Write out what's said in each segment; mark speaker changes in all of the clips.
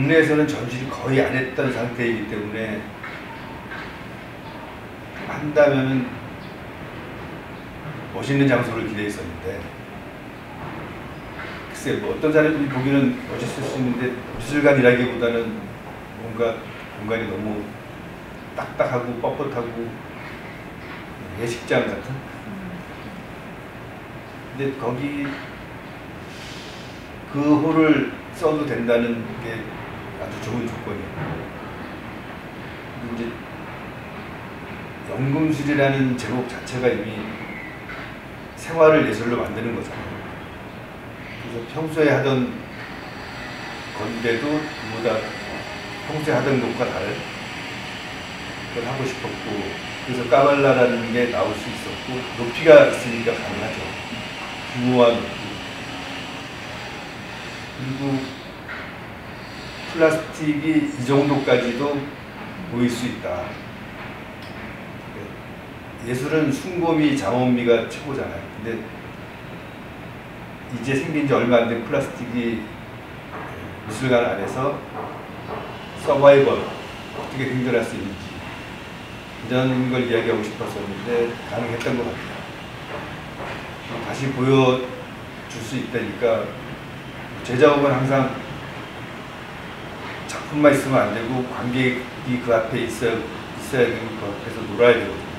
Speaker 1: 국내에서는 전시를 거의 안 했던 상태이기 때문에 한다면은 멋있는 장소를 기대했었는데, 글쎄 뭐 어떤 사람들이 보기는 멋있을 수 있는데 미술관이라기보다는 뭔가 공간이 너무 딱딱하고 뻣뻣하고 예식장 같은. 근데 거기 그 홀을 써도 된다는 게 아주 좋은 조건이에요. 이제 연금술이라는 제목 자체가 이미 생활을 예술로 만드는 거잖아요. 그래서 평소에 하던 건데도 그보다 평소에 하던 것과 다른 걸 하고 싶었고, 그래서 까발라라는 게 나올 수 있었고, 높이가 있으니까 가능하죠. 규모와 높이. 그리고 플라스틱이 이 정도까지도 보일 수 있다. 예술은 숭고미, 장엄미가 최고잖아요. 근데 이제 생긴 지 얼마 안 된 플라스틱이 미술관 안에서 서바이벌, 어떻게 생존할 수 있는지, 이런 걸 이야기하고 싶었었는데 가능했던 것 같아요. 다시 보여줄 수 있다니까. 제 작업은 항상 작품만 있으면 안 되고 관객이 그 앞에 있어야 되고 그 앞에서 놀아야 되거든요.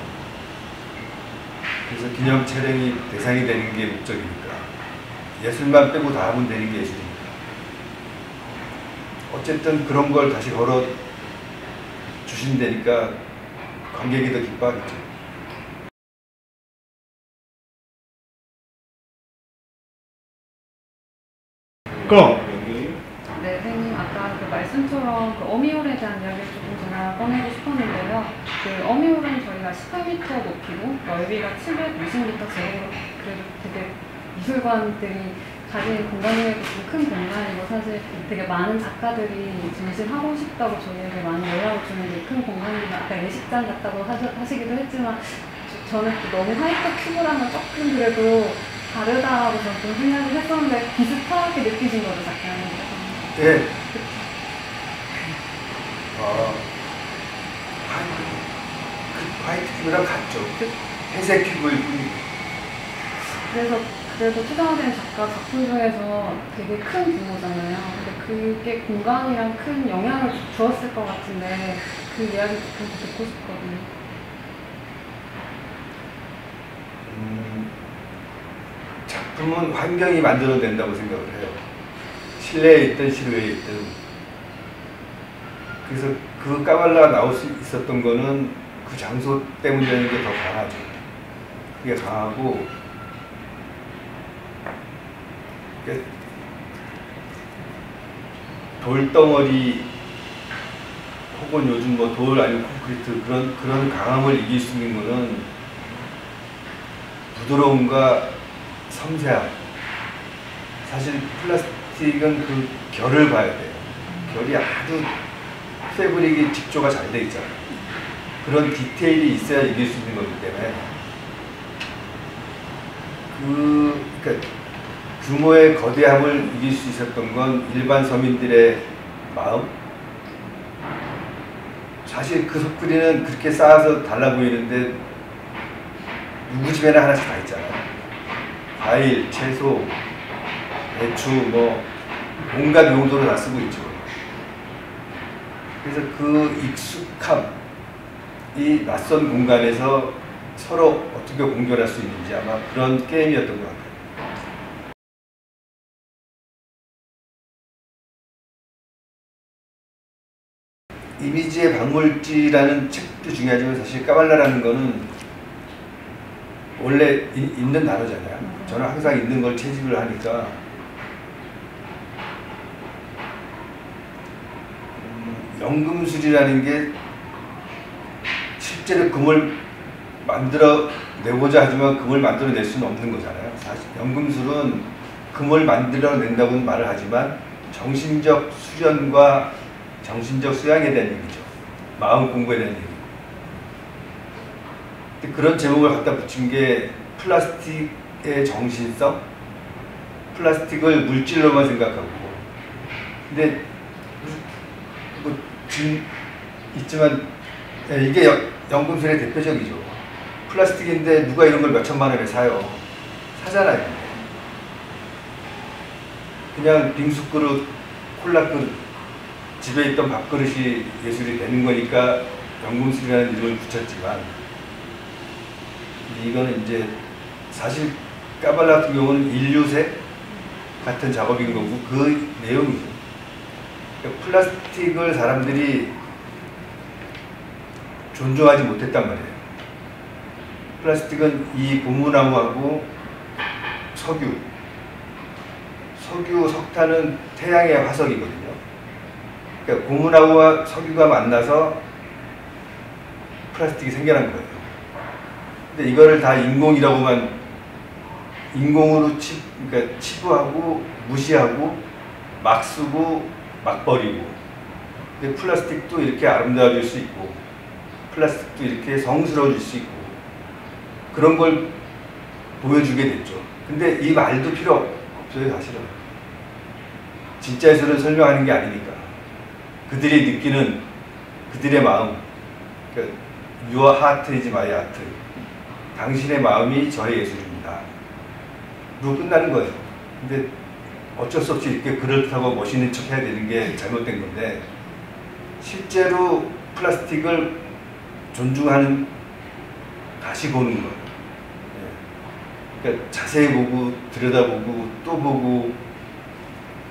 Speaker 1: 그래서 기념 촬영이 대상이 되는 게 목적이니까. 예술만 빼고 다 하면 되는 게 예술이니까. 어쨌든 그런 걸 다시 걸어 주신다니까 관객이 더 기뻐하겠죠.
Speaker 2: 네, 선생님 아까 그 말씀처럼 그 어미홀에 대한 이야기를 조금 제가 꺼내고 싶었는데요. 그 어미홀은 저희가 18m 높이고 넓이가 750m 제곱으로 그래도 되게 미술관들이 가진 공간 중에도 좀 큰 공간이고, 사실 되게 많은 작가들이 전시하고 싶다고 저희에게 많이 연락을 주는 게 큰 공간이고, 아까 예식장 같다고 하시기도 했지만 저는 또 너무 하이터 큐브랑은 조금 그래도 다르다고 저는 좀 생각을 했었는데 비슷하게 느끼신 거죠, 작가님?
Speaker 1: 네. 화이트 큐브랑 같죠. 회색 큐브일 뿐이고.
Speaker 2: 그래서 그래도 최정화된 작가 작품 중에서 되게 큰 규모잖아요. 근데 그게 공간이랑 큰 영향을 주었을 것 같은데 그 이야기 좀 듣고 싶거든요.
Speaker 1: 작품은 환경이 만들어낸다고 생각을 해요. 실내에 있든 실외에 있든. 그래서 그 까발라가 나올 수 있었던 거는 그 장소 때문이라는 게 더 강하죠. 그게 강하고, 돌덩어리 혹은 요즘 뭐 돌 아니면 콘크리트 그런 강함을 이길 수 있는 거는 부드러움과 섬세함. 사실 플라스틱은 그 결을 봐야 돼요. 결이 아주 패브릭이 직조가 잘 돼 있잖아요. 그런 디테일이 있어야 이길 수 있는 거기 때문에 그러니까 규모의 거대함을 이길 수 있었던 건 일반 서민들의 마음. 사실 그 소쿠리는 그렇게 쌓아서 달라 보이는데 누구 집에나 하나씩 다 있잖아요. 과일, 채소, 배추, 뭐 온갖 용도로 다 쓰고 있죠. 그래서 그 익숙함, 이 낯선 공간에서 서로 어떻게 공존할 수 있는지 아마 그런 게임이었던 것 같아요. 이미지의 박물지라는 책도 중요하지만 사실 까발라라는 거는 원래 있는 단어잖아요. 저는 항상 있는 걸 채집을 하니까 연금술이라는 게 실제로 금을 만들어 내고자 하지만 금을 만들어 낼 수는 없는 거잖아요. 사실 연금술은 금을 만들어 낸다고는 말을 하지만 정신적 수련과 정신적 수양에 대한 얘기죠. 마음 공부에 대한 얘기고. 근데 그런 제목을 갖다 붙인 게 플라스틱의 정신성? 플라스틱을 물질로만 생각하고. 근데 있지만 이게 연금술의 대표적이죠. 플라스틱인데 누가 이런 걸 몇 천만 원에 사요? 사잖아요. 그냥 빙수그릇, 콜라그릇, 집에 있던 밥그릇이 예술이 되는 거니까 연금술이라는 이름을 붙였지만, 이거는 이제 사실 까발라 같은 경우는 인류색 같은 작업인 거고 그 내용이죠. 그러니까 플라스틱을 사람들이 존중하지 못했단 말이에요. 플라스틱은 이 고무나무하고 석유, 석탄은 태양의 화석이거든요. 그러니까 고무나무와 석유가 만나서 플라스틱이 생겨난 거예요. 근데 이거를 다 인공이라고만, 인공으로 그러니까 치부하고 무시하고 막 쓰고 막 버리고. 근데 플라스틱도 이렇게 아름다워질 수 있고 플라스틱도 이렇게 성스러워질 수 있고 그런 걸 보여주게 됐죠. 근데 이 말도 필요 없어요, 사실은. 진짜 예술은 설명하는 게 아니니까. 그들이 느끼는 그들의 마음, 그러니까 Your heart is my art. 당신의 마음이 저의 예술입니다. 로 끝나는 거예요. 근데 어쩔 수 없이 이렇게 그럴듯하고 멋있는 척 해야 되는 게 잘못된 건데, 실제로 플라스틱을 존중하는, 다시 보는 거. 그러니까 자세히 보고 들여다보고 또 보고.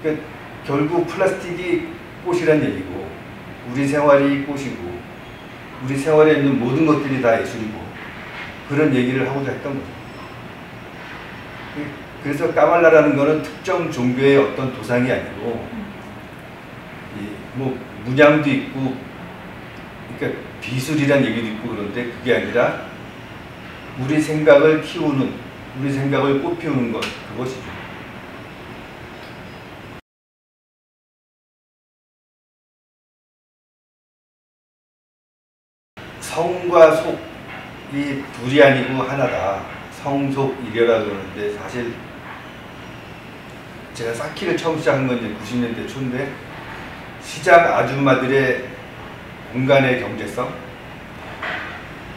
Speaker 1: 그러니까 결국 플라스틱이 꽃이란 얘기고, 우리 생활이 꽃이고, 우리 생활에 있는 모든 것들이 다 예술이고, 그런 얘기를 하고자 했던 거죠. 그래서 까발라라는 거는 특정 종교의 어떤 도상이 아니고, 뭐 문양도 있고, 그러니까 비술이란 얘기도 있고 그런데 그게 아니라 우리 생각을 키우는, 우리 생각을 꽃피우는 것, 그것이죠. 성과 속이 둘이 아니고 하나다. 성속이려라 그러는데, 사실 제가 쌓기를 처음 시작한 건 이제 90년대 초인데, 시장 아줌마들의 공간의 경제성,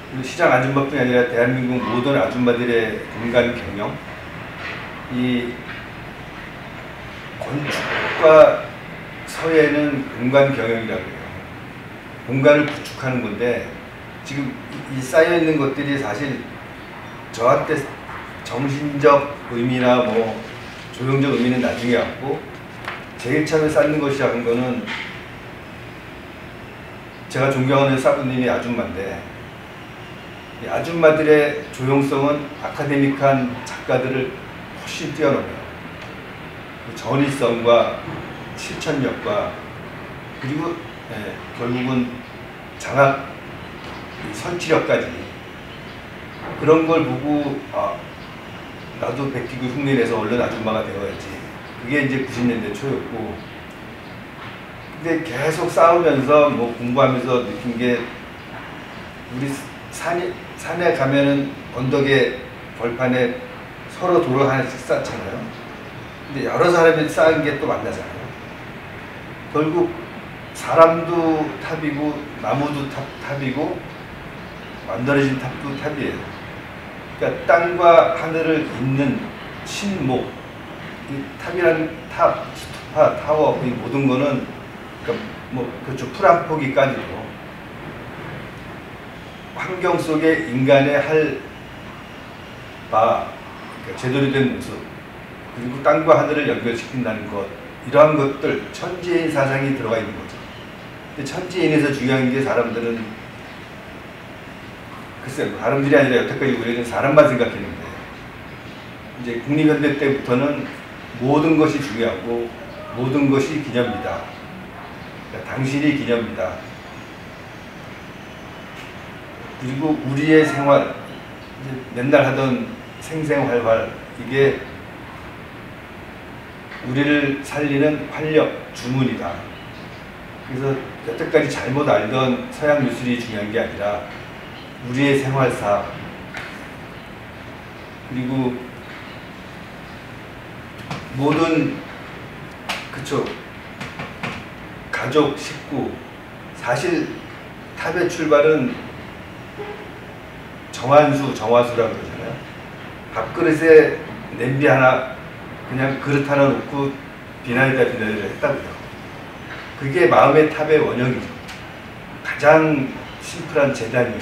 Speaker 1: 그리고 시장 아줌마뿐이 아니라 대한민국 모든 아줌마들의 공간 경영, 이 건축과 서예는 공간 경영이라고 해요. 공간을 구축하는 건데, 지금 이 쌓여있는 것들이 사실 저한테 정신적 의미나 뭐 조형적 의미는 나중에 왔고, 제일 처음에 쌓는 거 시작한 거는 제가 존경하는 사부님이 아줌마인데, 이 아줌마들의 조형성은 아카데믹한 작가들을 훨씬 뛰어넘어요. 그 전위성과 실천력과, 그리고 결국은 장악 설치력까지, 그런 걸 보고 나도 베끼고 흉내내서 얼른 아줌마가 되어야지. 그게 이제 90년대 초였고, 근데 계속 싸우면서 뭐 공부하면서 느낀 게, 우리 산에 가면은 언덕에 벌판에 서로 도로 하나씩 쌓잖아요. 근데 여러 사람이 쌓은 게 또 만나잖아요. 결국 사람도 탑이고 나무도 탑이고 만들어진 탑도 탑이에요. 그러니까 땅과 하늘을 잇는 신목, 이 탑이란 탑, 스토파, 타워, 이 모든 거는, 그러니까 뭐 그렇죠, 풀 한 포기까지도 환경 속에 인간의 할 바, 그러니까 제대로 된 모습, 그리고 땅과 하늘을 연결시킨다는 것, 이러한 것들, 천지인 사상이 들어가 있는 거죠. 근데 천지인에서 중요한 게, 사람들은 글쎄요, 사람들이 아니라 여태까지 우리는 사람만 생각했는데, 이제 국립현대 때부터는 모든 것이 중요하고 모든 것이 기념이다. 그러니까 당신이 기념이다. 그리고 우리의 생활, 이제 맨날 하던 생생활활, 이게 우리를 살리는 활력, 주문이다. 그래서 여태까지 잘못 알던 서양 미술이 중요한 게 아니라 우리의 생활사, 그리고 모든, 그쵸, 가족, 식구, 사실 탑의 출발은 정화수라고 그러잖아요. 밥그릇에 냄비 하나, 그냥 그릇 하나 놓고 비나이다 비나이다 했다고요. 그게 마음의 탑의 원형이죠. 가장 심플한 재단이에요.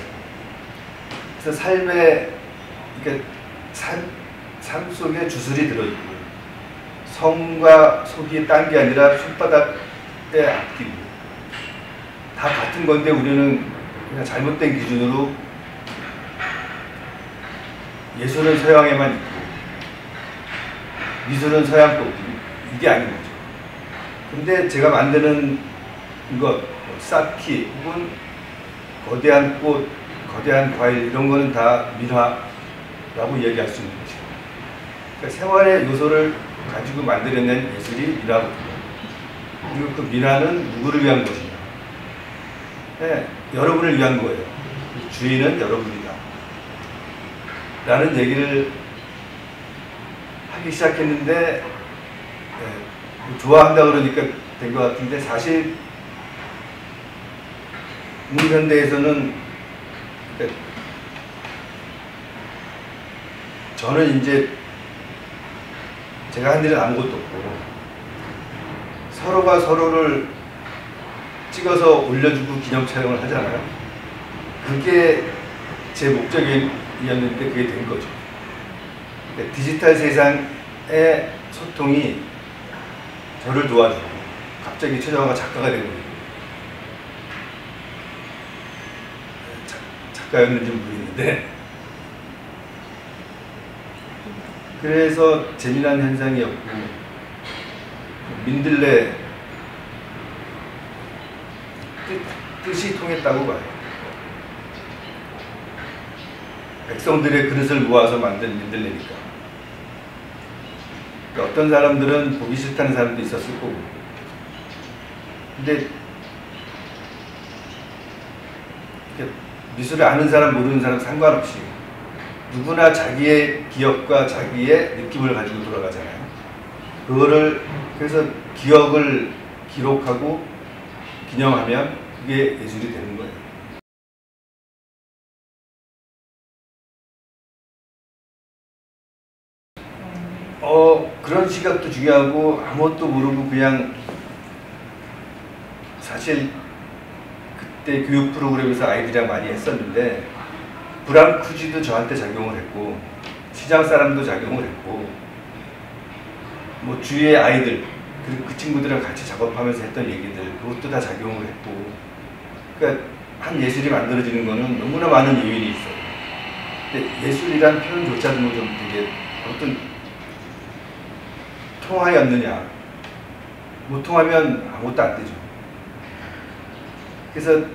Speaker 1: 그래서 그러니까 삶 속에 주술이 들어있고, 성과 속이 딴 게 아니라 손바닥에 앞뒤고 다 같은 건데 우리는 그냥 잘못된 기준으로 예술은 서양에만 있고 미술은 서양 거 이게 아닌 거죠. 근데 제가 만드는 것, 쌓기 혹은 거대한 꽃, 거대한 과일 이런 거는 다 민화라고 얘기할 수 있는 거죠. 그러니까 생활의 요소를 가지고 만들어낸 예술이 민화거든요. 그리고 그 민화는 누구를 위한 것이냐? 네, 여러분을 위한 거예요. 주인은 여러분이다. 라는 얘기를 하기 시작했는데, 좋아한다 그러니까 된 것 같은데, 사실 국민현대에서는 저는 이제 제가 한 일은 아무것도 없고 서로가 서로를 찍어서 올려주고 기념 촬영을 하잖아요. 그게 제 목적이었는데 그게 된 거죠. 그러니까 디지털 세상의 소통이 저를 도와주고 갑자기 최정화가 작가가 되고 작가였는지 모르겠는데, 그래서 재미난 현상이었고, 민들레 뜻이 통했다고 봐요. 백성들의 그릇을 모아서 만든 민들레니까. 그러니까 어떤 사람들은 보기 싫다는 사람도 있었을 거고, 근데 미술을 아는 사람 모르는 사람 상관없이 누구나 자기의 기억과 자기의 느낌을 가지고 돌아가잖아요. 그래서 기억을 기록하고 기념하면 그게 예술이 되는 거예요. 그런 시각도 중요하고, 아무것도 모르고 그냥, 사실 그때 교육 프로그램에서 아이들이랑 많이 했었는데 브랑쿠지도 저한테 작용을 했고 시장 사람도 작용을 했고 뭐 주위의 아이들 그 친구들이랑 같이 작업하면서 했던 얘기들 그것도 다 작용을 했고, 그러니까 한 예술이 만들어지는 거는 너무나 많은 요인이 있어요. 근데 예술이란 표현조차도 좀 되게 어떤 통하였느냐, 못 통하면 아무것도 안 되죠. 그래서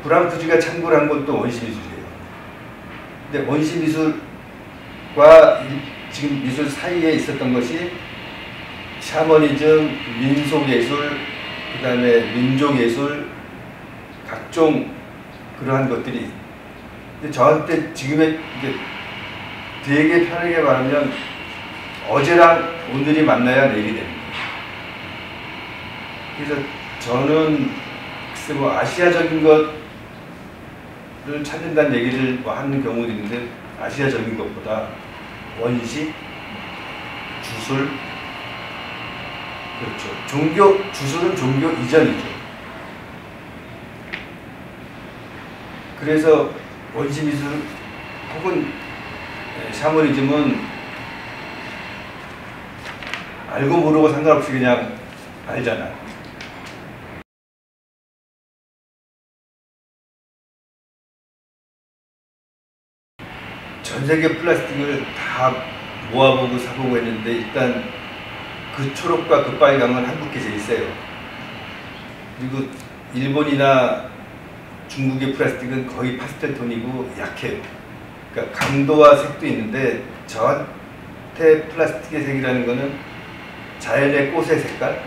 Speaker 1: 브랑쿠지가 참고를 한 건 또 원시미술이에요. 근데 원시미술과 지금 미술 사이에 있었던 것이 샤머니즘, 민속예술, 그 다음에 민족예술, 각종 그러한 것들이. 근데 저한테 지금의 되게 편하게 말하면 어제랑 오늘이 만나야 내일이 됩니다. 그래서 저는 글쎄 뭐 아시아적인 것을 찾는다는 얘기를 하는 경우도 있는데, 아시아적인 것보다 원시, 주술, 그렇죠. 주술은 종교 이전이죠. 그래서 원시미술 혹은 샤머니즘은 알고 모르고 상관없이 그냥 알잖아. 전 세계 플라스틱을 다 모아보고 사보고 했는데 일단 그 초록과 그 빨강은 한국게 제일 세요. 그리고 일본이나 중국의 플라스틱은 거의 파스텔 톤이고 약해요. 그러니까 강도와 색도 있는데 저한테 플라스틱의 색이라는 거는 자연의 꽃의 색깔.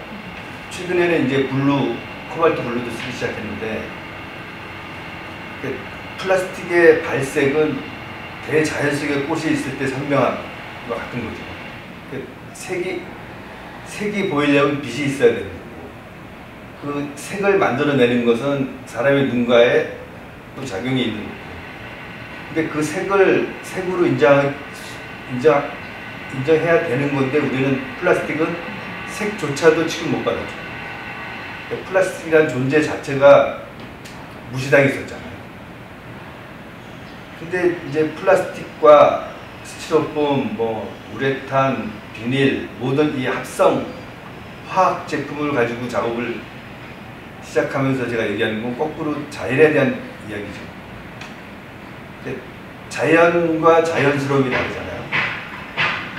Speaker 1: 최근에는 이제 코발트 블루도 쓰기 시작했는데, 플라스틱의 발색은 대자연 속에 꽃이 있을 때 선명한 것 같은 거죠. 색이 색이 보이려면 빛이 있어야 되는 거고, 그 색을 만들어내는 것은 사람의 눈과의 또 작용이 있는 거고. 근데 그 색으로 인정해야 되는 건데, 우리는 플라스틱은 색조차도 취급 못 받았죠. 플라스틱이라는 존재 자체가 무시당했었잖아요. 근데 이제 플라스틱과 스티로폼, 우레탄, 비닐, 모든 이 합성 화학 제품을 가지고 작업을 시작하면서 제가 얘기하는 건 거꾸로 자연에 대한 이야기죠. 자연과 자연스러움이 다르잖아요.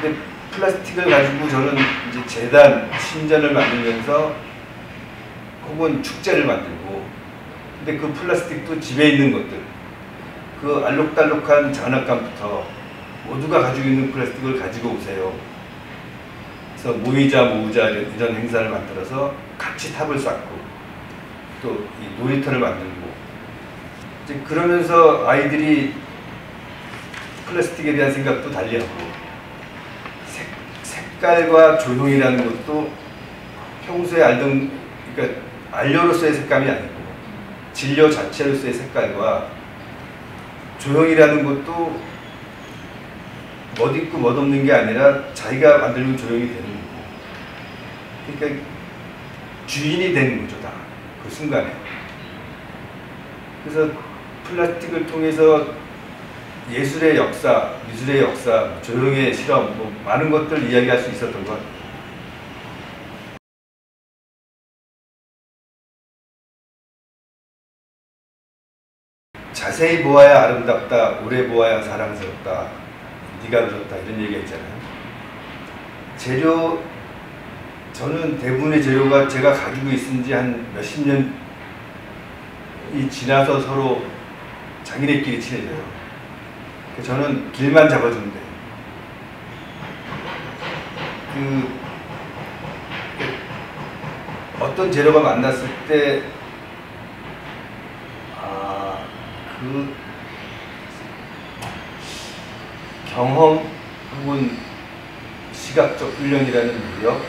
Speaker 1: 근데 플라스틱을 가지고 저는 이제 재단, 신전을 만들면서 혹은 축제를 만들고, 근데 그 플라스틱도 집에 있는 것들, 그 알록달록한 장난감부터 모두가 가지고 있는 플라스틱을 가지고 오세요. 그래서 모이자 이런 행사를 만들어서 같이 탑을 쌓고 또 이 놀이터를 만들고, 이제 그러면서 아이들이 플라스틱에 대한 생각도 달리하고, 색깔과 조형이라는 것도 평소에 알던, 그러니까 안료로서의 색감이 아니고 진료 자체로서의 색깔과 조형이라는 것도 멋있고 멋없는 게 아니라 자기가 만들면 조형이 되는 거고, 그러니까 주인이 되는 거죠, 다 그 순간에. 그래서 플라스틱을 통해서 예술의 역사, 미술의 역사, 조형의 실험, 많은 것들 이야기할 수 있었던 것 같아요. 자세히 보아야 아름답다, 오래 보아야 사랑스럽다, 네가 그렇다, 이런 얘기가 있잖아요. 재료, 저는 대부분의 재료가 제가 가지고 있은 지 한 몇십 년이 지나서 서로 자기네끼리 친해져요. 저는 길만 잡아주면 돼요. 어떤 재료가 만났을 때 그 경험 혹은 시각적 훈련이라는 노력,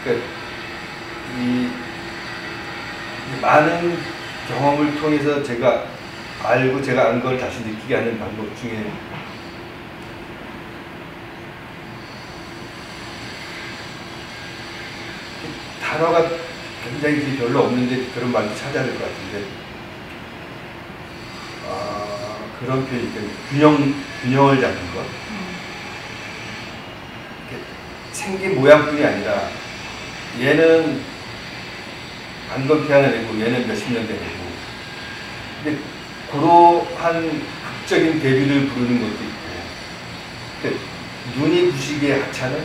Speaker 1: 그러니까 이 많은 경험을 통해서 제가 알고 제가 안 걸 다시 느끼게 하는 방법 중에 단어가 굉장히 별로 없는데 그런 말도 찾아야 될 것 같은데, 그런 표현이 균형을 잡는 것. 생긴 모양뿐이 아니라 얘는 안건피 하나 내고 얘는 몇십 년 되고, 근데 그러한 극적인 대비를 부르는 것도 있고, 눈이 부시게 하찮은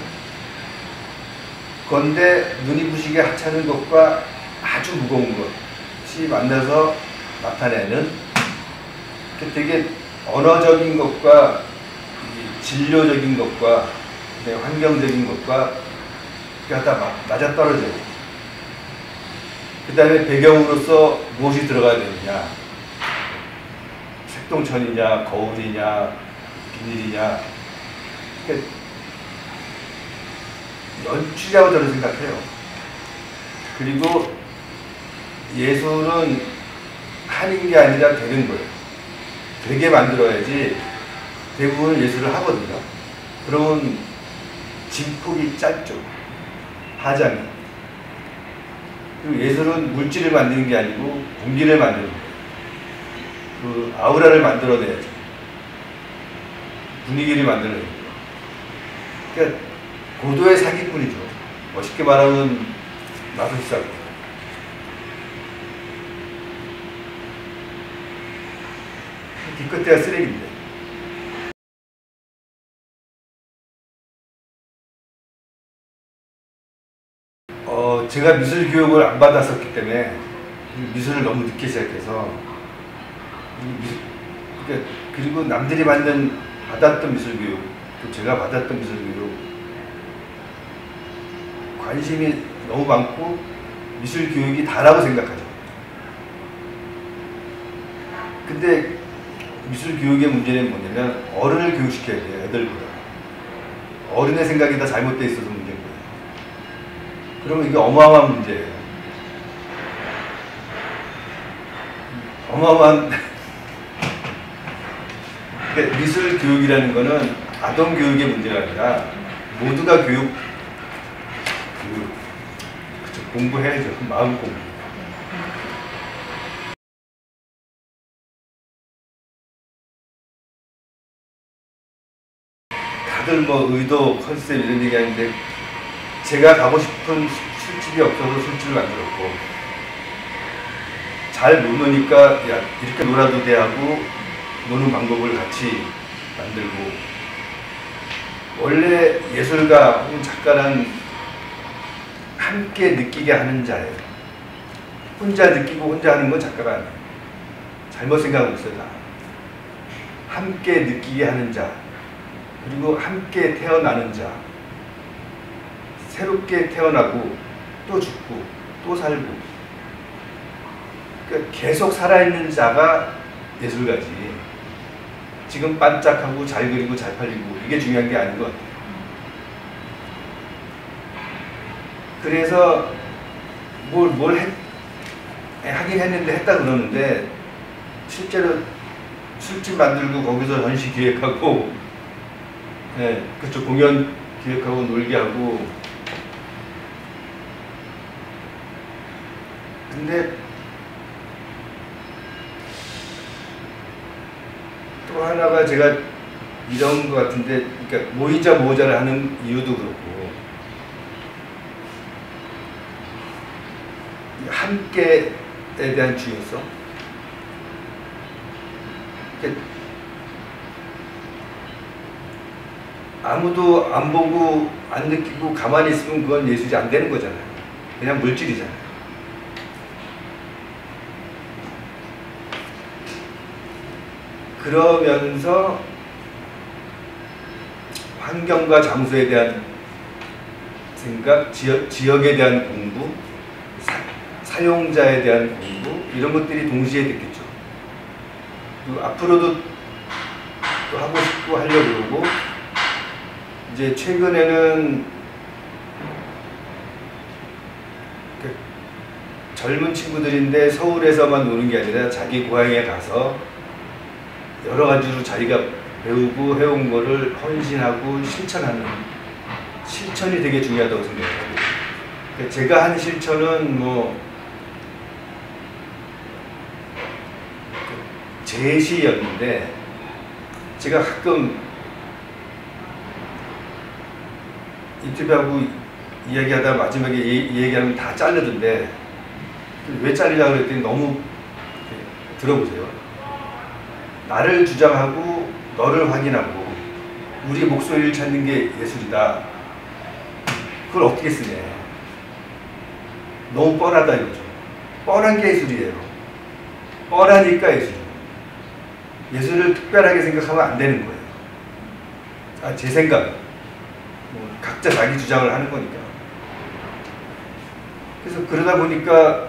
Speaker 1: 건데 눈이 부시게 하찮은 것과 아주 무거운 것이 만나서 나타내는 되게 언어적인 것과 진료적인 것과 환경적인 것과 다 맞아떨어져요. 그 다음에 배경으로서 무엇이 들어가야 되느냐, 색동천이냐, 거울이냐, 비닐이냐, 그러니까 연출이라고 저는 생각해요. 그리고 예술은 하는 게 아니라 되는 거예요. 되게 만들어야지 대부분 예술을 하거든요. 그러면 진폭이 짧죠, 하장이. 그리고 예술은 물질을 만드는 게 아니고 공기를 만드는 거예요. 그 아우라를 만들어내야죠. 분위기를 만들어내는 거예요. 그러니까 고도의 사기꾼이죠. 멋있게 말하면 마술사고. 기껏해야 쓰레기인데. 제가 미술 교육을 안 받았었기 때문에 미술을 너무 늦게 시작해서, 그리고 남들이 받았던 미술 교육, 또 제가 받았던 미술 교육, 관심이 너무 많고 미술 교육이 다라고 생각하죠. 근데 미술 교육의 문제는 뭐냐면 어른을 교육시켜야 돼요, 애들보다. 어른의 생각이 다 잘못되어 있어서 문제인 거예요. 그러면 이게 어마어마한 문제예요. 어마어마한 그러니까 미술 교육이라는 거는 아동 교육의 문제가 아니라 모두가 그쵸, 공부해야죠. 마음 공부. 다들 뭐 의도, 컨셉 이런 얘기 하는데 제가 가고 싶은 술집이 없어서 술집을 만들었고 잘 못 노니까 야 이렇게 놀아도 돼 하고 노는 방법을 같이 만들고 원래 예술가 혹은 작가란 함께 느끼게 하는 자예요. 혼자 느끼고 혼자 하는 건 작가가 아니에요. 잘못 생각하고 있어요. 다. 함께 느끼게 하는 자 그리고 함께 태어나는 자 새롭게 태어나고 또 죽고 또 살고 그러니까 계속 살아있는 자가 예술가지 지금 반짝하고 잘 그리고 잘 팔리고 이게 중요한 게 아닌 것 같아요. 그래서 하긴 했는데 했다 그러는데 실제로 술집 만들고 거기서 전시 기획하고 네, 그쪽 공연 기획하고 놀게 하고 근데 또 하나가 제가 이런 것 같은데 그러니까 모이자 모자를 하는 이유도 그렇고 함께에 대한 중요성 그러니까 아무도 안 보고 안 느끼고 가만히 있으면 그건 예술이 안 되는 거잖아요. 그냥 물질이잖아요. 그러면서 환경과 장소에 대한 생각, 지역에 대한 공부, 사용자에 대한 공부 이런 것들이 동시에 됐겠죠. 그리고 앞으로도 또 하고 싶고 하려고 그러고 이제 최근에는 젊은 친구들인데 서울에서만 노는 게 아니라 자기 고향에 가서 여러 가지로 자기가 배우고 해온 거를 헌신하고 실천하는 실천이 되게 중요하다고 생각해요. 그러니까 제가 한 실천은 뭐 제시였는데 제가 가끔 인터뷰하고 이야기하다 마지막에 얘기하면 다 자르던데 왜 자르려고 그랬더니 너무 들어보세요. 나를 주장하고 너를 확인하고 우리 목소리를 찾는 게 예술이다. 그걸 어떻게 쓰냐. 너무 뻔하다 이거죠. 뻔한 게 예술이에요. 뻔하니까 예술이에요. 예술을 특별하게 생각하면 안 되는 거예요. 아, 제 생각. 뭐 각자 자기 주장을 하는 거니까. 그래서 그러다 보니까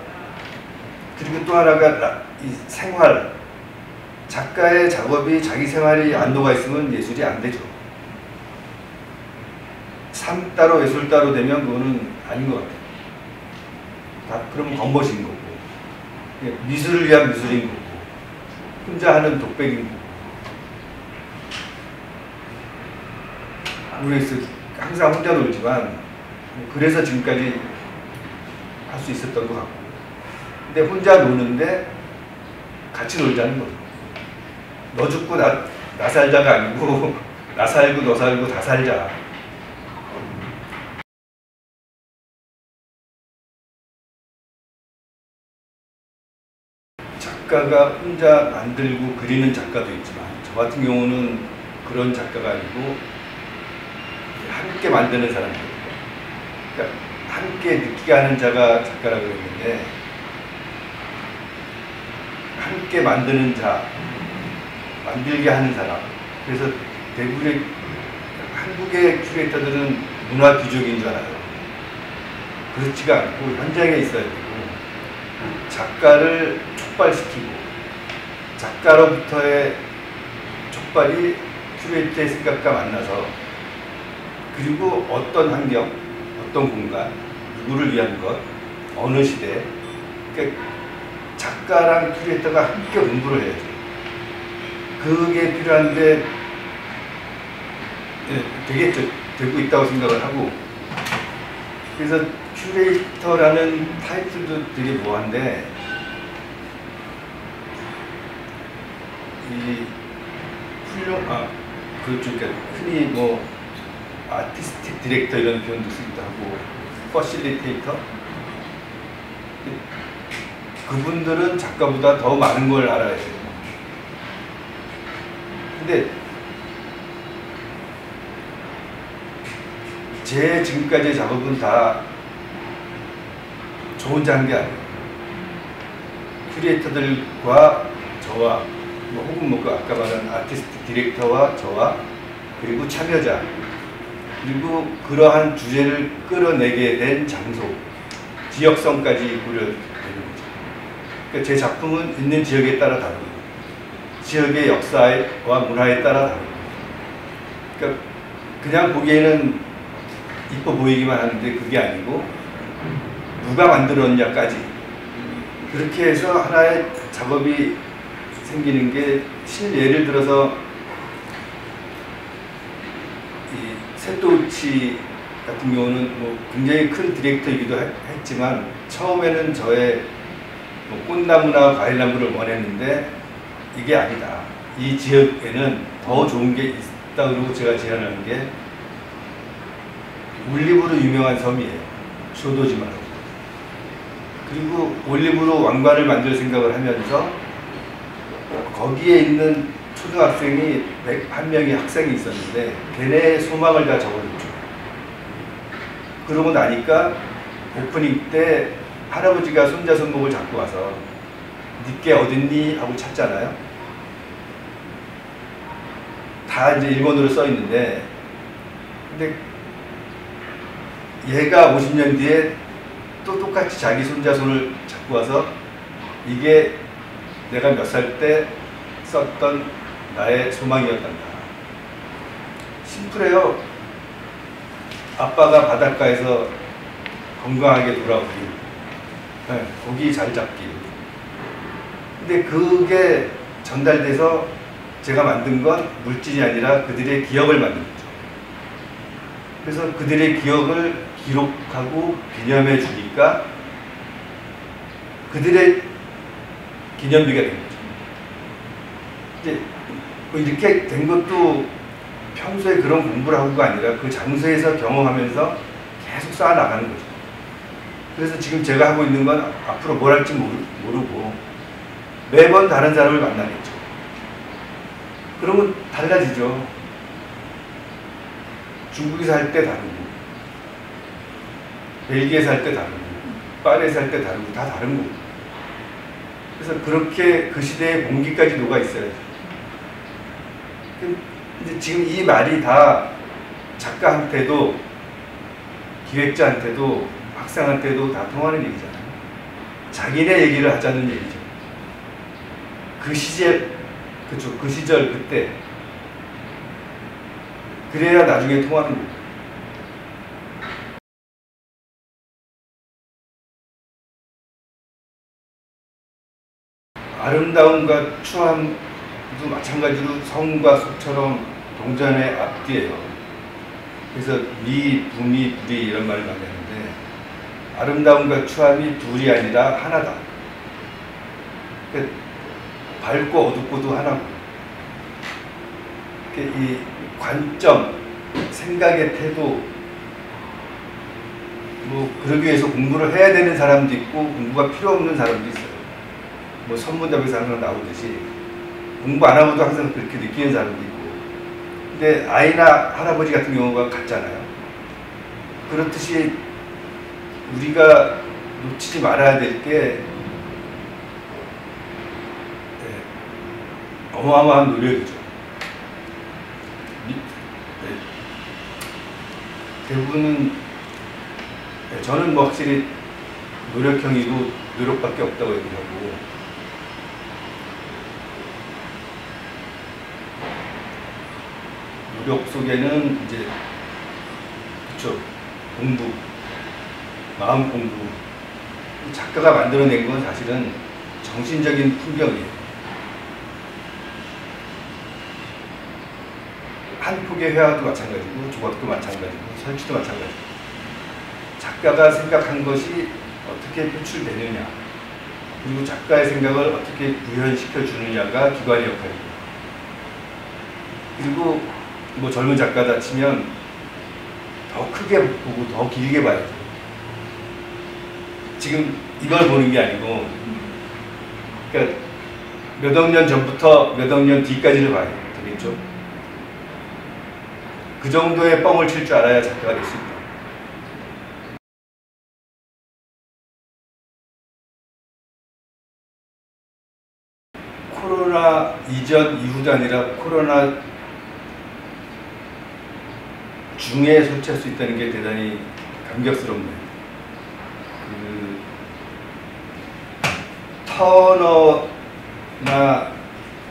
Speaker 1: 그리고 또 하나가 이 생활. 작가의 작업이 자기 생활이 안 녹아 있으면 예술이 안 되죠. 삶 따로 예술 따로 되면 그거는 아닌 것 같아요. 다 그러면 겉멋인 거고 미술을 위한 미술인 거고 혼자 하는 독백인 거고 모르겠어요. 항상 혼자 놀지만 그래서 지금까지 할 수 있었던 것 같고 근데 혼자 노는데 같이 놀자는 거죠. 너 죽고 나 살자가 아니고 나 살고 너 살고 다 살자. 작가가 혼자 만들고 그리는 작가도 있지만 저 같은 경우는 그런 작가가 아니고 함께 만드는 사람이거든요. 그러니까 함께 느끼게 하는 자가 작가라고 그랬는데 함께 만드는 자 만들게 하는 사람. 그래서 대부분의 한국의 큐레이터들은 문화 귀족인 줄 알아요. 그렇지가 않고 현장에 있어야 되고 작가를 촉발시키고 작가로부터의 촉발이 큐레이터의 생각과 만나서 그리고 어떤 환경, 어떤 공간, 누구를 위한 것, 어느 시대. 그러니까 작가랑 큐레이터가 함께 공부를 해야죠. 그게 필요한데 되게 되고 있다고 생각을 하고, 그래서 큐레이터라는 타이틀도 되게 모호한데 이 그러니까 흔히 뭐 아티스틱 디렉터 이런 표현도 쓰기도 하고 퍼실리테이터, 그분들은 작가보다 더 많은 걸 알아야 돼요. 근데 제 지금까지의 작업은 다 저 혼자 한 게 아니에요. 큐레이터들과 저와 혹은 뭐 그 아까 말한 아티스트 디렉터와 저와 그리고 참여자, 그리고 그러한 주제를 끌어내게 된 장소, 지역성까지 꾸려내는 거죠. 그러니까 제 작품은 있는 지역에 따라 다르고 지역의 역사와 문화에 따라 다르고, 그러니까 그냥 보기에는 이뻐 보이기만 하는데 그게 아니고 누가 만들었냐까지, 그렇게 해서 하나의 작업이 생기는 게, 예를 들어서 이 세토우치 같은 경우는 뭐 굉장히 큰 디렉터이기도 했지만 처음에는 저의 뭐 꽃나무나 과일나무를 원했는데 이게 아니다. 이 지역에는 더 좋은 게 있다. 그러고 제가 제안하는 게 올리브로 유명한 섬이에요. 쇼도지마라고. 그리고 올리브로 왕관을 만들 생각을 하면서 거기에 있는 초등학생이 101명의 학생이 있었는데 걔네의 소망을 다 적어줬죠. 그러고 나니까 오프닝 때 할아버지가 손자 손목을 잡고 와서 니께 어딨니? 하고 찾잖아요. 다 이제 일본어로 써 있는데, 근데 얘가 50년 뒤에 또 똑같이 자기 손자 손을 잡고 와서 이게 내가 몇 살 때 썼던 나의 소망이었단다. 심플해요. 아빠가 바닷가에서 건강하게 돌아오길, 고기 잘 잡길. 근데 그게 전달돼서 제가 만든 건 물질이 아니라 그들의 기억을 만든 거죠. 그래서 그들의 기억을 기록하고 기념해 주니까 그들의 기념비가 된 거죠. 이제 뭐 이렇게 된 것도 평소에 그런 공부를 하고가 아니라 그 장소에서 경험하면서 계속 쌓아나가는 거죠. 그래서 지금 제가 하고 있는 건 앞으로 뭘 할지 모르고 매번 다른 사람을 만나겠죠. 그러면 달라지죠. 중국에서 할 때 다르고 벨기에에서 할 때 다르고 파리에서 할 때 다르고 다 다른 거고, 그래서 그렇게 그 시대의 공기까지 녹아 있어요. 근데 지금 이 말이 다 작가한테도 기획자한테도 학생한테도 다 통하는 얘기잖아요. 자기네 얘기를 하자는 얘기죠. 그 시제, 그쵸, 그 시절 그때. 그래야 나중에 통하는 거예요. 아름다움과 추함도 마찬가지로 성과 속처럼 동전의 앞뒤예요. 그래서 미, 부미, 불이 이런 말을 많이 하는데, 아름다움과 추함이 둘이 아니라 하나다. 그러니까 밝고 어둡고도 하나고, 이 관점, 생각의 태도, 뭐 그러기 위해서 공부를 해야 되는 사람도 있고 공부가 필요 없는 사람도 있어요. 뭐 선문답에서 항상 나오듯이 공부 안 하고도 항상 그렇게 느끼는 사람도 있고, 근데 아이나 할아버지 같은 경우가 같잖아요. 그렇듯이 우리가 놓치지 말아야 될 게 어마어마한 노력이죠. 대부분은 저는 뭐 확실히 노력형이고 노력밖에 없다고 얘기하고, 노력 속에는 이제 그쵸, 공부, 마음 공부. 작가가 만들어낸 건 사실은 정신적인 풍경이에요. 한 폭의 회화도 마찬가지고 조각도 마찬가지고 설치도 마찬가지고 작가가 생각한 것이 어떻게 표출되느냐 그리고 작가의 생각을 어떻게 구현시켜 주느냐가 기관의 역할이고 그리고 뭐 젊은 작가다 치면 더 크게 보고 더 길게 봐야죠. 지금 이걸 보는 게 아니고 그러니까 몇 억 년 전부터 몇 억 년 뒤까지를 봐야 되겠죠. 그 정도의 뻥을 칠 줄 알아야 작가가 될 수 있다. 코로나 이전 이후도 아니라 코로나 중에 설치할 수 있다는 게 대단히 감격스럽네요. 터너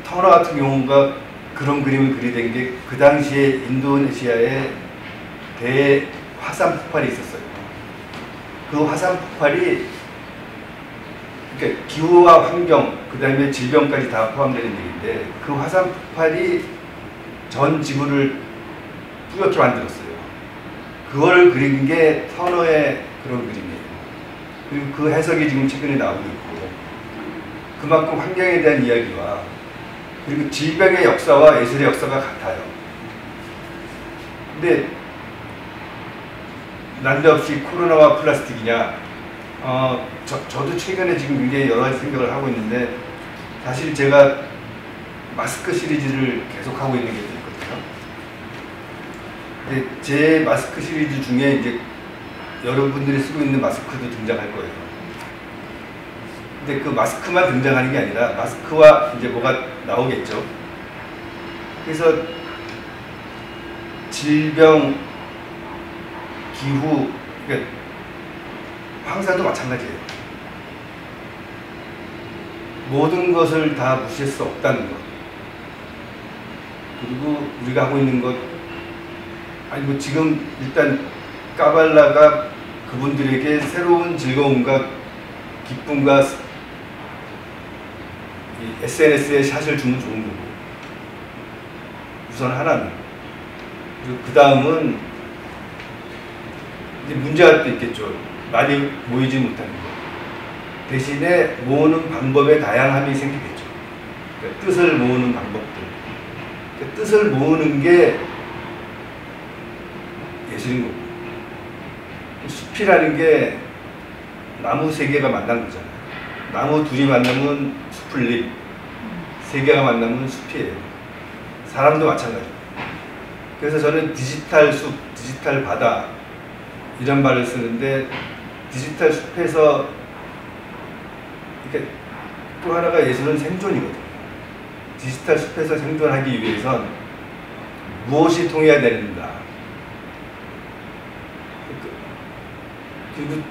Speaker 1: 같은 경우가 그런 그림을 그리던 게 그 당시에 인도네시아에 대화산 폭발이 있었어요. 그 화산 폭발이 그러니까 기후와 환경, 그 다음에 질병까지 다 포함되는 얘기인데 그 화산 폭발이 전 지구를 뿌옇게 만들었어요. 그걸 그린 게 터너의 그런 그림이에요. 그리고 그 해석이 지금 최근에 나오고 있고 그만큼 환경에 대한 이야기와 그리고 질병의 역사와 예술의 역사가 같아요. 근데 난데없이 코로나와 플라스틱이냐 저도 최근에 지금 굉장히 여러 가지 생각을 하고 있는데 사실 제가 마스크 시리즈를 계속 하고 있는 게 있거든요. 근데 제 마스크 시리즈 중에 이제 여러분들이 쓰고 있는 마스크도 등장할 거예요. 근데 그 마스크만 등장하는 게 아니라 마스크와 이제 뭐가 나오겠죠. 그래서 질병, 기후, 그러니까 황사도 마찬가지예요. 모든 것을 다 무시할 수 없다는 것. 그리고 우리가 하고 있는 것, 아니 뭐 지금 일단 까발라가 그분들에게 새로운 즐거움과 기쁨과 SNS에 샷을 주면 좋은 거고 우선 하나는 그리고 그 다음은 이제 문제가 또 있겠죠. 많이 모이지 못하는 거 대신에 모으는 방법의 다양함이 생기겠죠. 그러니까 뜻을 모으는 방법들 그러니까 뜻을 모으는 게 예술인 거고 숲이라는 게 나무 세 개가 만난 거잖아요. 나무 둘이 만나면 숲을 세 개가 만나면 숲이에요. 사람도 마찬가지예요. 그래서 저는 디지털 숲, 디지털 바다 이런 말을 쓰는데 디지털 숲에서 이렇게 또 하나가 예술은 생존이거든요. 디지털 숲에서 생존하기 위해선 무엇이 통해야 된다. 그리고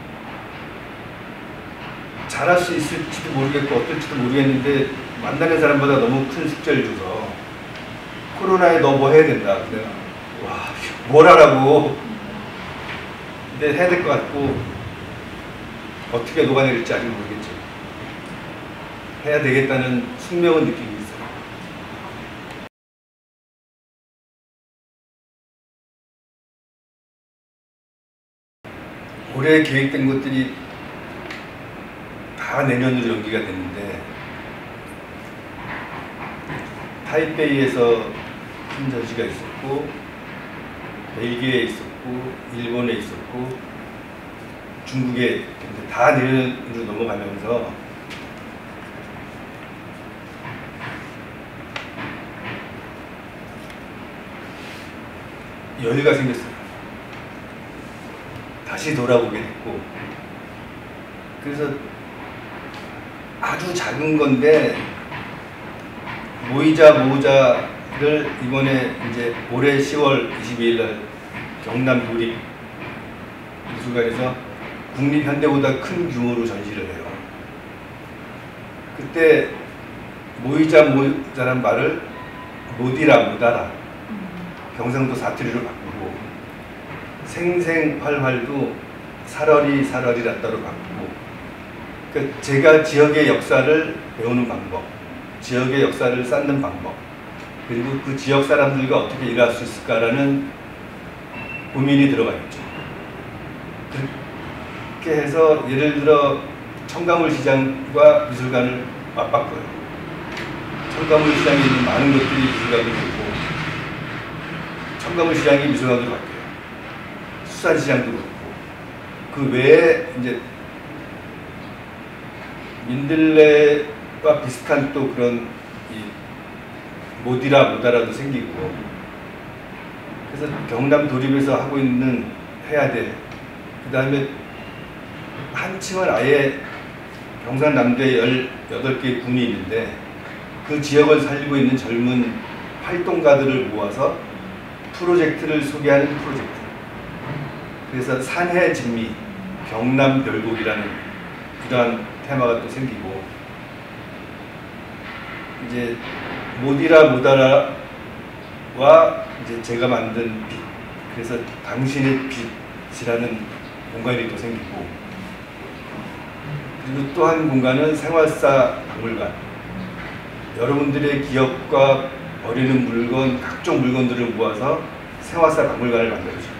Speaker 1: 잘할 수 있을지도 모르겠고 어떨지도 모르겠는데 만나는 사람보다 너무 큰 숙제를 줘서 코로나에 너 뭐 해야 된다. 내가 와 뭘 하라고. 근데 해야 될 것 같고 어떻게 녹아내릴지 아직 모르겠죠. 해야 되겠다는 숙명은 느끼고 있어요. 올해 계획된 것들이 다 내년으로 연기가 됐는데 타이베이에서 큰 전시가 있었고 벨기에에 있었고 일본에 있었고 중국에 다 내년으로 넘어가면서 여유가 생겼어요. 다시 돌아보게 됐고 그래서 아주 작은 건데 모으자를 이번에 이제 올해 10월 22일 날 경남 도립 미술관에서 국립현대보다 큰 규모로 전시를 해요. 그때 모이자란 말을 못하라 경상도 사투리로 바꾸고 생생활활도 살얼이라 따로 바꾸고, 그러니까 제가 지역의 역사를 배우는 방법, 지역의 역사를 쌓는 방법, 그리고 그 지역 사람들과 어떻게 일할 수 있을까라는 고민이 들어가겠죠. 그렇게 해서 예를 들어 청가물 시장과 미술관을 맞바꿔요. 청가물 시장에 있는 많은 것들이 미술관으로 있고, 청가물 시장이 미술관으로 바뀌어요. 수산시장도 그렇고, 그 외에 이제 민들레와 비슷한 또 그런 이 모다라도 생기고, 그래서 경남 도립에서 하고 있는 해야돼, 그 다음에 한층은 아예 경상남도에 18개의 군이 있는데 그 지역을 살리고 있는 젊은 활동가들을 모아서 프로젝트를 소개하는 프로젝트. 그래서 산해 진미, 경남 별곡이라는 이러한 테마가 또 생기고, 이제 모다라와 이제 제가 만든 빛, 그래서 당신의 빛이라는 공간이 또 생기고, 그리고 또 한 공간은 생활사 박물관. 여러분들의 기억과 버리는 물건, 각종 물건들을 모아서 생활사 박물관을 만들어줘요.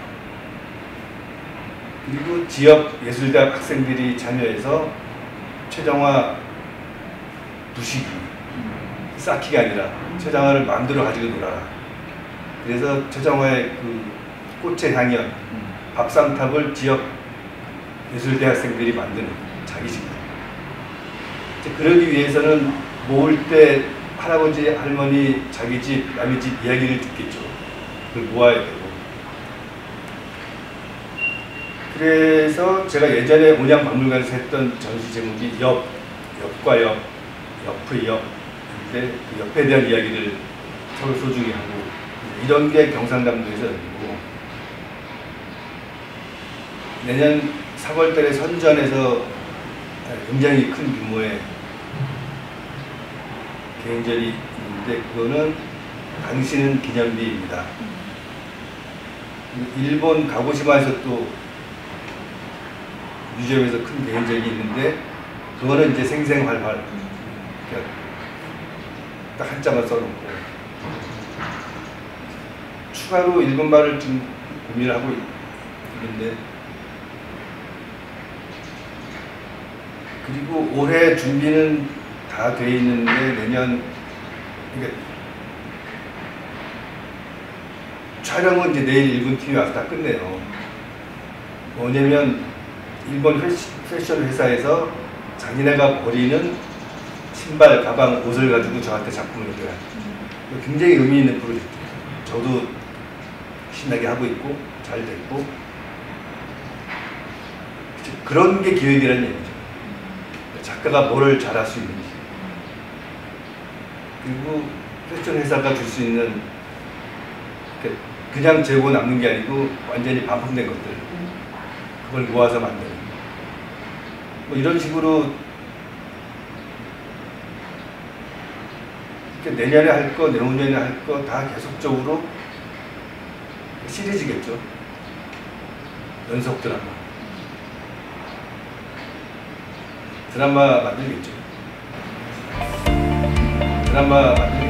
Speaker 1: 그리고 지역 예술대학 학생들이 참여해서 최정화 부시기, 쌓기가 아니라 최정화를 마음대로 가지고 놀아라. 그래서 최정화의 그 꽃의 향연, 밥상탑을 지역 예술대학생들이 만드는 자기 집. 그러기 위해서는 모을 때 할아버지, 할머니, 자기 집, 남의 집 이야기를 듣겠죠. 그걸 모아야 되고. 그래서 제가 예전에 온양박물관에서 했던 전시 제목이 옆과 옆의 옆인데, 그 옆에 대한 이야기를 서로 소중히 하고, 이런 게 경상남도에서 열리고, 내년 3월달에 선전에서 굉장히 큰 규모의 개인전이 있는데, 그거는 당신은 기념비입니다. 일본 가고시마에서 또 뮤지엄에서 큰 개인전이 있는데, 그거는 이제 생생활활 딱 한자만 써놓고, 추가로 일본말을 좀 고민을 하고 있는데, 그리고 올해 준비는 다 돼 있는데, 내년, 그러니까 촬영은 이제 내일 일본 팀이 와서 다 끝내요. 뭐냐면 일본 패션 회사에서 자기네가 버리는 신발, 가방, 옷을 가지고 저한테 작품을 줘요. 굉장히 의미 있는 프로젝트예요. 저도 신나게 하고 있고 잘 됐고, 그런 게 기획이라는 얘기죠. 작가가 뭐를 잘할 수 있는지, 그리고 패션 회사가 줄 수 있는, 그냥 재고 남는 게 아니고 완전히 반품된 것들, 그걸 모아서 만드는, 뭐 이런 식으로 내년에 할 거, 내후년에 할 거 다 계속적으로 시리즈겠죠. 연속 드라마 만들겠죠. 드라마 만들